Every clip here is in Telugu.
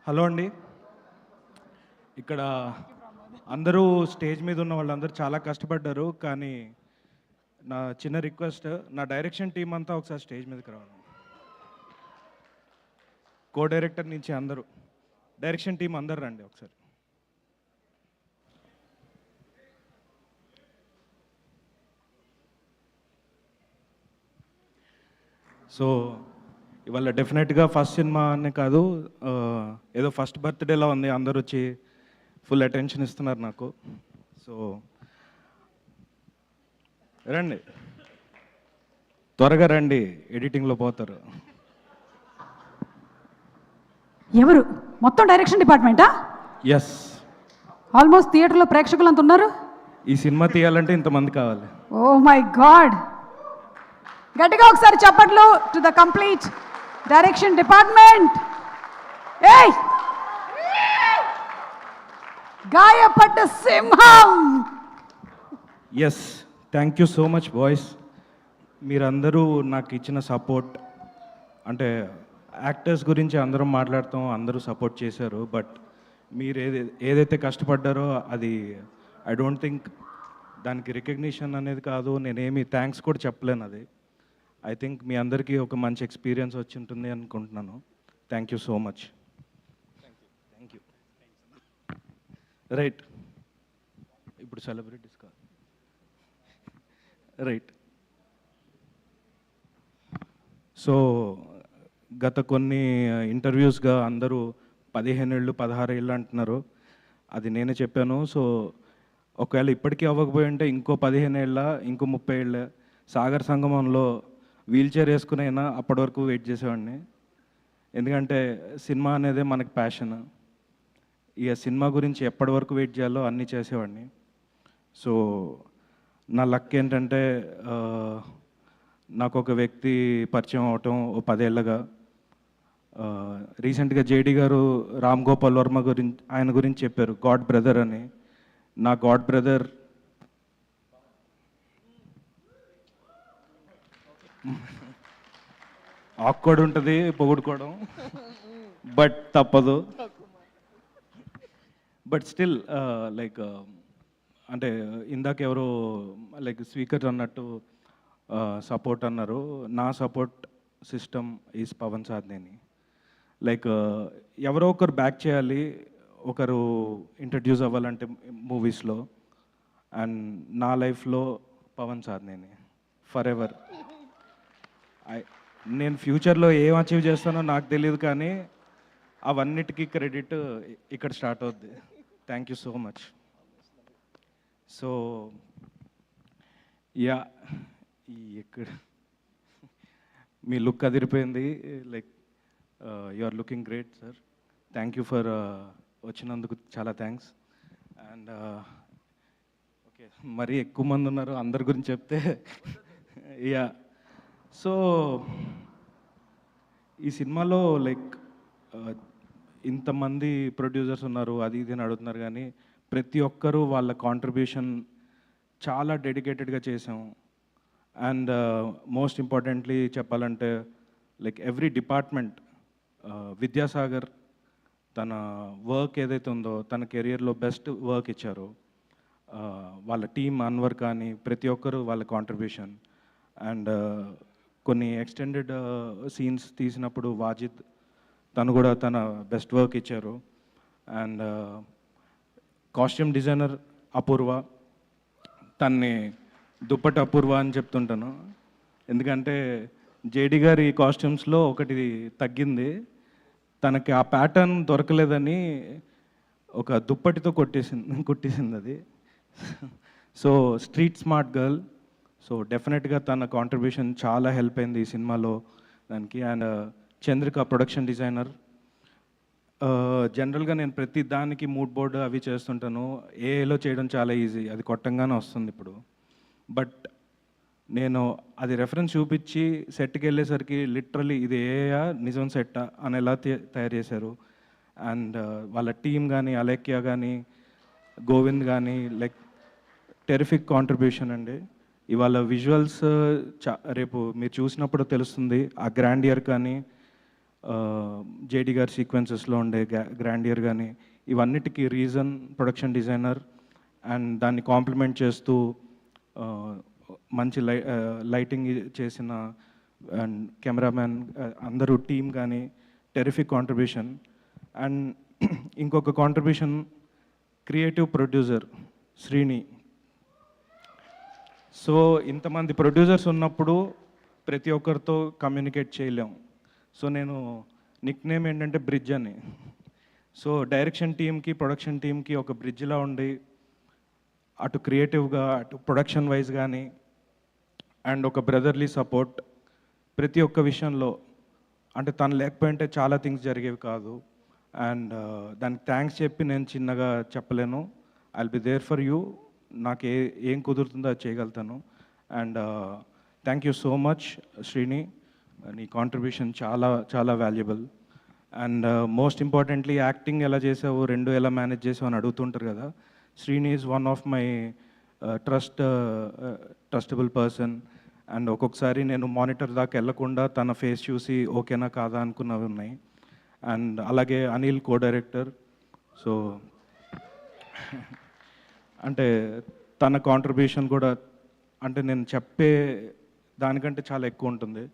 హలో అండి. ఇక్కడ అందరూ స్టేజ్ మీద ఉన్న వాళ్ళందరూ చాలా కష్టపడ్డారు. కానీ నా చిన్న రిక్వెస్ట్, నా డైరెక్షన్ టీం అంతా ఒకసారి స్టేజ్ మీదకి రావాలి. కో డైరెక్టర్ నుంచి అందరూ, డైరెక్షన్ టీం అందరు రండి ఒకసారి. సో ఇవాళ డెఫినెట్గా ఫస్ట్ సినిమా అనే కాదు, ఏదో ఫస్ట్ బర్త్డేలా ఉంది. అందరూ వచ్చి ఫుల్ అటెన్షన్ ఇస్తున్నారు నాకు. సో రండి, త్వరగా రండి, ఎడిటింగ్లో పోతారు. ఎవరు? మొత్తం డైరెక్షన్ డిపార్ట్మెంటా? ఎస్, ఆల్మోస్ట్ థియేటర్లో ప్రేక్షకులు అంత ఉన్నారు. ఈ సినిమా తీయాలంటే ఇంతమంది కావాలి. ఓ మై గాడ్, గట్టిగా ఒకసారి చప్పట్లు to the complete direction department. ఏయ్, గాయపడ్డ సింహం. Yes, thank you so much boys. మీరందరూ నాకు ఇచ్చిన సపోర్ట్, అంటే యాక్టర్స్ గురించి అందరం మాట్లాడతాం, అందరూ సపోర్ట్ చేశారు. బట్ మీరు ఏదైతే కష్టపడ్డారో అది ఐ డోంట్ థింక్ దానికి రికగ్నిషన్ అనేది కాదు. నేనేమి థ్యాంక్స్ కూడా చెప్పలేను. అది ఐ థింక్ మీ అందరికీ ఒక మంచి ఎక్స్పీరియన్స్ వచ్చి ఉంటుంది అనుకుంటున్నాను. Thank you so much. Thank you. Right, ఇప్పుడు సెలబ్రిటీస్ కాదు. రైట్. సో గత కొన్ని ఇంటర్వ్యూస్గా అందరూ 15 ఏళ్ళు 16 ఏళ్ళు అంటున్నారు. అది నేనే చెప్పాను. సో ఒకవేళ ఇప్పటికీ అవ్వకపోయి ఉంటే ఇంకో 15 ఏళ్ళ, ఇంకో 30 ఏళ్ళ సాగర్ సంగమంలో వీల్ చైర్ వేసుకునైనా అప్పటి వరకు వెయిట్ చేసేవాడిని. ఎందుకంటే సినిమా అనేదే మనకి ప్యాషన్. ఇక సినిమా గురించి ఎప్పటి వరకు వెయిట్ చేయాలో అన్నీ చేసేవాడిని. సో నా లక్ ఏంటంటే నాకు ఒక వ్యక్తి పరిచయం అవటం ఓ 10 ఏళ్ళగా. రీసెంట్గా జేడి గారు రామ్ గోపాల్ వర్మ ఆయన గురించి చెప్పారు, గాడ్ బ్రదర్ అని. నా గాడ్ బ్రదర్ ఆక్వర్డ్ ఉంటుంది పొగుడుకోవడం, బట్ తప్పదు. బట్ స్టిల్ లైక్ అంటే ఇందాక ఎవరో లైక్ స్పీకర్ అన్నట్టు సపోర్ట్ అన్నారు. నా support system is Pavan Sadhneni. Like ఎవరో ఒకరు బ్యాక్ చేయాలి, ఒకరు ఇంట్రడ్యూస్ అవ్వాలంటే మూవీస్లో. అండ్ నా లైఫ్లో పవన్ సాధ్నేని ఫర్ ఎవర్. నేను ఫ్యూచర్లో ఏం అచీవ్ చేస్తానో నాకు తెలియదు, కానీ అవన్నిటికీ క్రెడిట్ ఇక్కడ స్టార్ట్ అవుద్ది. Thank you so much. So yeah, ఇక్కడ మీ లుక్ అదిరిపోయింది. Like you are looking great sir. Thank you for వచ్చినందుకు చాలా థ్యాంక్స్. అండ్ ఓకే, మరీ ఎక్కువ మంది ఉన్నారు, అందరి గురించి చెప్తే యా. సో ఈ సినిమాలో లైక్ ఇంతమంది ప్రొడ్యూసర్స్ ఉన్నారు, అది ఇది అని అడుగుతున్నారు, కానీ ప్రతి ఒక్కరూ వాళ్ళ కాంట్రిబ్యూషన్ చాలా డెడికేటెడ్గా చేసాం. అండ్ మోస్ట్ ఇంపార్టెంట్లీ చెప్పాలంటే లైక్ ఎవ్రీ డిపార్ట్మెంట్, విద్యాసాగర్ తన వర్క్ ఏదైతే ఉందో తన కెరియర్లో బెస్ట్ వర్క్ ఇచ్చారు. వాళ్ళ టీమ్ అన్వర్ కానీ ప్రతి ఒక్కరు వాళ్ళ కాంట్రిబ్యూషన్. అండ్ కొన్ని ఎక్స్టెండెడ్ సీన్స్ తీసినప్పుడు వాజిద్ తను కూడా తన బెస్ట్ వర్క్ ఇచ్చారు. అండ్ కాస్ట్యూమ్ డిజైనర్ అపూర్వ, తన్ని దుప్పటి అపూర్వ అని చెప్తుంటాను. ఎందుకంటే జేడి గారి కాస్ట్యూమ్స్లో ఒకటి తగ్గింది, తనకి ఆ ప్యాటర్న్ దొరకలేదని ఒక దుప్పటితో కుట్టేసింది అది. So street smart girl. So డెఫినెట్గా తన కాంట్రిబ్యూషన్ చాలా హెల్ప్ అయింది ఈ సినిమాలో దానికి. And Chandrika production designer. జనరల్గా నేను ప్రతి దానికి మూడ్ బోర్డు అవి చేస్తుంటాను. ఏలో చేయడం చాలా ఈజీ, అది కొట్టంగానే వస్తుంది ఇప్పుడు. బట్ నేను అది రెఫరెన్స్ చూపించి సెట్కి వెళ్ళేసరికి లిటరలీ ఇది ఏయా నిజం సెట్టా అని ఎలా తయారు చేశారు. అండ్ వాళ్ళ టీం కానీ అలేఖ్య కానీ గోవింద్ కానీ లైక్ టెరిఫిక్ కాంట్రిబ్యూషన్ అండి. ఇవాళ విజువల్స్ రేపు మీరు చూసినప్పుడు తెలుస్తుంది ఆ గ్రాండియర్ కానీ జేడి గారి సీక్వెన్సెస్లో ఉండే గ్రాండియర్ కానీ ఇవన్నిటికీ రీజన్ ప్రొడక్షన్ డిజైనర్. అండ్ దాన్ని కాంప్లిమెంట్ చేస్తూ మంచి లైటింగ్ చేసిన అండ్ కెమెరామ్యాన్ అందరూ టీమ్ కానీ టెరిఫిక్ కాంట్రిబ్యూషన్. అండ్ ఇంకొక contribution creative producer Srini. So ఇంతమంది ప్రొడ్యూసర్స్ ఉన్నప్పుడు ప్రతి ఒక్కరితో కమ్యూనికేట్ చేయలేం. సో నేను నిక్ నేమ్ ఏంటంటే బ్రిడ్జ్ అని. సో డైరెక్షన్ టీమ్కి ప్రొడక్షన్ టీమ్కి ఒక బ్రిడ్జ్లా ఉండి అటు క్రియేటివ్గా అటు ప్రొడక్షన్ వైజ్ కానీ అండ్ ఒక బ్రదర్లీ సపోర్ట్ ప్రతి ఒక్క విషయంలో. అంటే తను లేకపోయింటే చాలా థింగ్స్ జరిగేవి కాదు. అండ్ దానికి థ్యాంక్స్ చెప్పి నేను చిన్నగా చెప్పలేను. I'll be there for you. నాకు ఏం కుదురుతుందో అది చేయగలుగుతాను. And thank you so much Srini. నీ కాంట్రిబ్యూషన్ చాలా చాలా valuable. And most importantly acting ఎలా చేసావు, రెండు ఎలా మేనేజ్ చేసావు అని అడుగుతుంటారు కదా. Srini is one of my trustable person. And ఒక్కొక్కసారి నేను మానిటర్ దాకా వెళ్ళకుండా తన ఫేస్ చూసి ఓకేనా కాదా అనుకున్నవి ఉన్నాయి. అండ్ అలాగే అనిల్ కో డైరెక్టర్. సో అంటే తన కాంట్రిబ్యూషన్ కూడా అంటే నేను చెప్పే దానికంటే చాలా ఎక్కువ ఉంటుంది.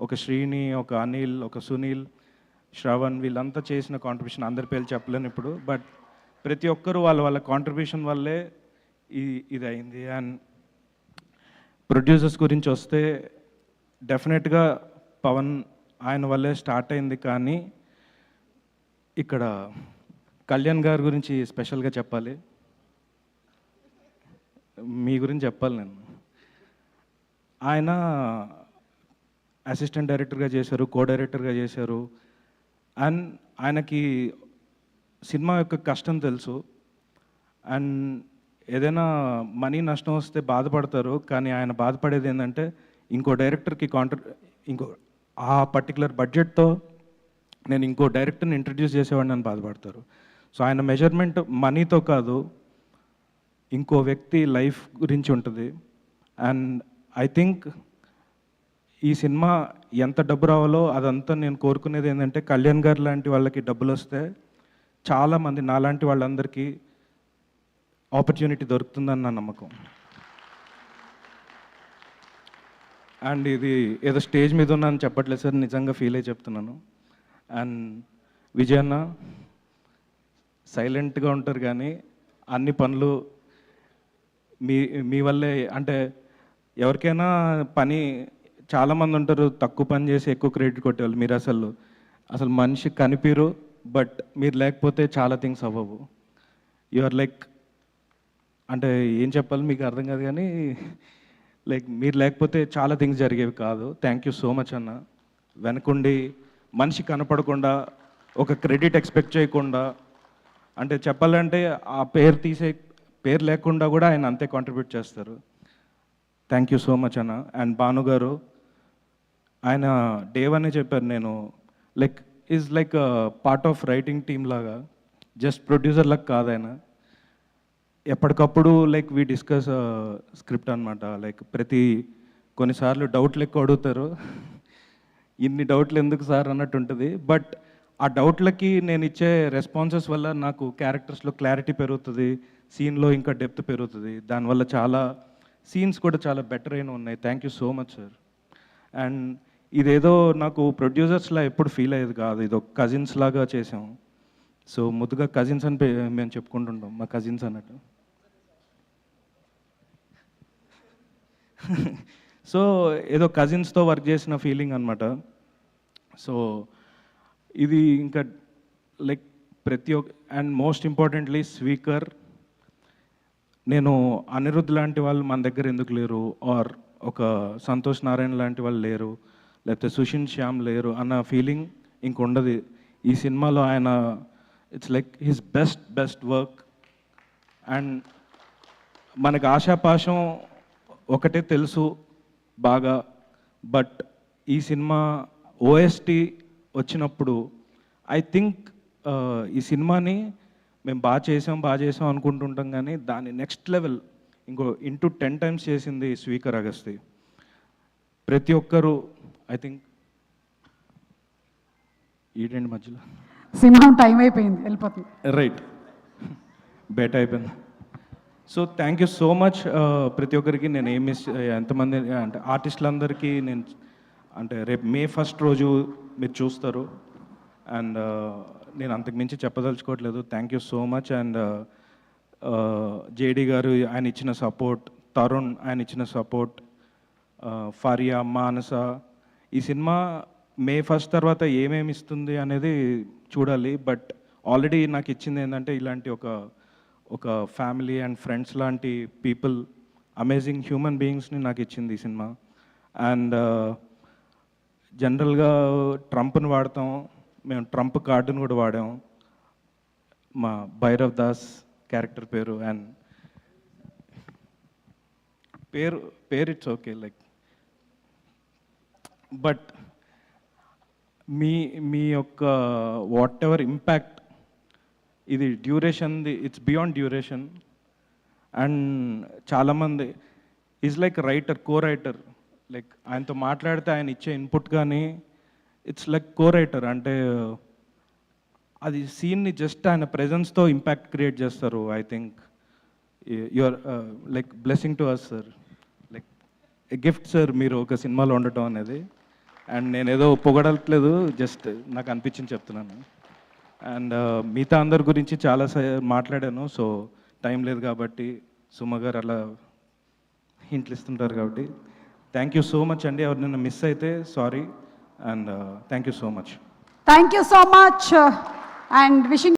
ఒక శ్రీని, ఒక అనిల్, ఒక సునీల్, శ్రవణ్ వీళ్ళంతా చేసిన కాంట్రిబ్యూషన్ అందరి పేర్లు చెప్పలేను ఇప్పుడు. బట్ ప్రతి ఒక్కరూ వాళ్ళ కాంట్రిబ్యూషన్ వల్లే ఇది అయింది. అండ్ ప్రొడ్యూసర్స్ గురించి వస్తే డెఫినెట్గా పవన్ ఆయన వల్లే స్టార్ట్ అయింది. కానీ ఇక్కడ కళ్యాణ్ గారి గురించి స్పెషల్గా చెప్పాలి. మీ గురించి చెప్పాలి నేను. ఆయన అసిస్టెంట్ డైరెక్టర్గా చేశారు, కో డైరెక్టర్గా చేశారు. అండ్ ఆయనకి సినిమా యొక్క కష్టం తెలుసు. అండ్ ఏదైనా మనీ నష్టం వస్తే బాధపడతారు. కానీ ఆయన బాధపడేది ఏంటంటే ఇంకో డైరెక్టర్కి ఇంకో ఆ పర్టికులర్ బడ్జెట్తో నేను ఇంకో డైరెక్టర్ని ఇంట్రడ్యూస్ చేసేవాడిని అని బాధపడతారు. సో ఆయన మెజర్మెంట్ మనీతో కాదు, ఇంకో వ్యక్తి లైఫ్ గురించి ఉంటుంది. అండ్ ఐ థింక్ ఈ సినిమా ఎంత డబ్బు రావాలో అదంతా నేను కోరుకునేది ఏంటంటే కళ్యాణ్ గారు లాంటి వాళ్ళకి డబ్బులు వస్తే చాలామంది నాలాంటి వాళ్ళందరికీ ఆపర్చునిటీ దొరుకుతుందని నా నమ్మకం. అండ్ ఇది ఏదో స్టేజ్ మీద ఉన్నాను చెప్పట్లేదు సార్, నిజంగా ఫీల్ అయ్యి చెప్తున్నాను. అండ్ విజయన్న సైలెంట్గా ఉంటారు కానీ అన్ని పనులు మీ వల్లే. అంటే ఎవరికైనా పని చాలామంది ఉంటారు తక్కువ పని చేసి ఎక్కువ క్రెడిట్ కొట్టేవాళ్ళు. మీరు అసలు మనిషి కనిపిరు. బట్ మీరు లేకపోతే చాలా థింగ్స్ అవ్వవు. యు ఆర్ లైక్ అంటే ఏం చెప్పాలి మీకు అర్థం కాదు కానీ లైక్ మీరు లేకపోతే చాలా థింగ్స్ జరిగేవి కాదు. థ్యాంక్ యూ సో మచ్ అన్న. వెనకుండి మనిషి కనపడకుండా ఒక క్రెడిట్ ఎక్స్పెక్ట్ చేయకుండా, అంటే చెప్పాలంటే ఆ పేరు లేకుండా కూడా ఆయన అంతే కాంట్రిబ్యూట్ చేస్తారు. థ్యాంక్ యూ సో మచ్ అన్న. అండ్ భాను గారు ఆయన డే వన్ చెప్పారు, నేను is like part of writing team లాగా, జస్ట్ ప్రొడ్యూసర్ లాగా కాదు ఆయన. ఎప్పటికప్పుడు వీ డిస్కస్ స్క్రిప్ట్ అనమాట. కొన్నిసార్లు డౌట్లు ఎక్కువ అడుగుతారు. ఇన్ని డౌట్లు ఎందుకు సార్ అన్నట్టు ఉంటుంది. బట్ ఆ డౌట్లకి నేను ఇచ్చే రెస్పాన్సెస్ వల్ల నాకు క్యారెక్టర్స్లో క్లారిటీ పెరుగుతుంది, సీన్లో ఇంకా డెప్త్ పెరుగుతుంది. దానివల్ల చాలా సీన్స్ కూడా చాలా బెటర్ అయిన ఉన్నాయి. Thank you so much sir. And ఇదేదో నాకు ప్రొడ్యూసర్స్లా ఎప్పుడు ఫీల్ అయ్యేది కాదు, ఇది ఒక కజిన్స్ లాగా చేసాం. సో ముద్దుగా కజిన్స్ అని మేము చెప్పుకుంటుంటాం, మా కజిన్స్ అన్నట్టు. సో ఏదో కజిన్స్తో వర్క్ చేసిన ఫీలింగ్ అనమాట. సో ఇది ఇంకా ప్రతి ఒక్క అండ్ మోస్ట్ ఇంపార్టెంట్లీ స్పీకర్. నేను అనిరుద్ధ్ లాంటి వాళ్ళు మన దగ్గర ఎందుకు లేరు, ఆర్ ఒక సంతోష్ నారాయణ లాంటి వాళ్ళు లేరు, లేకపోతే సుషిన్ శ్యామ్ లేరు అన్న ఫీలింగ్ ఇంకొండదు ఈ సినిమాలో. ఆయన it's like his best work. And మనకు ఆశాపాశం ఒకటే తెలుసు బాగా, బట్ ఈ సినిమా ఓఎస్టీ వచ్చినప్పుడు ఐ థింక్ ఈ సినిమాని మేము బాగా చేసాం అనుకుంటుంటాం, కానీ దాని నెక్స్ట్ లెవెల్ ఇంకో 10 times చేసింది స్పీకర్ అగస్తి. ప్రతి ఒక్కరూ ఐ థింక్ ఈడెండి మధ్యలో సింహం టైం అయిపోయింది, వెళ్ళిపోతుంది. రైట్, బెట్ అయిపోయింది. So thank you so much ప్రతి ఒక్కరికి. నేను ఏం మిస్, ఎంతమంది అంటే ఆర్టిస్టులందరికీ నేను అంటే రేపు May 1 రోజు మీరు చూస్తారు. అండ్ నేను అంతకు మించి చెప్పదలుచుకోవట్లేదు. Thank you so much. And JD garu ఆయన ఇచ్చిన సపోర్ట్, తరుణ్ ఆయన ఇచ్చిన సపోర్ట్, ఫారియా, మానస. ఈ సినిమా May 1 తర్వాత ఏమేమి ఇస్తుంది అనేది చూడాలి. బట్ ఆల్రెడీ నాకు ఇచ్చింది ఏంటంటే ఇలాంటి ఒక ఫ్యామిలీ అండ్ ఫ్రెండ్స్ లాంటి పీపుల్, అమేజింగ్ హ్యూమన్ బీయింగ్స్ని నాకు ఇచ్చింది ఈ సినిమా. అండ్ జనరల్గా ట్రంప్ని వాడతాం, మేము ట్రంప్ కార్డును కూడా వాడాం, మా భైరవ్ దాస్ క్యారెక్టర్ పేరు. అండ్ పేరు ఇట్స్ ఓకే లైక్, బట్ మీ యొక్క వాట్ ఎవర్ ఇంపాక్ట్, ఇది డ్యూరేషన్ది, ఇట్స్ బియాండ్ డ్యూరేషన్. అండ్ చాలామంది is like writer, co writer. Like ఆయనతో మాట్లాడితే ఆయన ఇచ్చే ఇన్పుట్ కానీ ఇట్స్ లైక్ కో రైటర్. అంటే అది సీన్ని జస్ట్ ఆయన ప్రెజెన్స్తో ఇంపాక్ట్ క్రియేట్ చేస్తారు. I think your like blessing to us sir, like a gift sir మీరు ఒక సినిమాలో ఉండటం అనేది. అండ్ నేను ఏదో పొగడట్లేదు, జస్ట్ నాకు అనిపించింది చెప్తున్నాను. అండ్ మిగతా అందరి గురించి చాలా మాట్లాడాను, సో టైం లేదు కాబట్టి సుమ గారు అలా హింట్లు ఇస్తుంటారు కాబట్టి. థ్యాంక్ యూ సో మచ్ అండి. ఎవరినైనా మిస్ అయితే sorry. And thank you so much. Thank you so much and wishing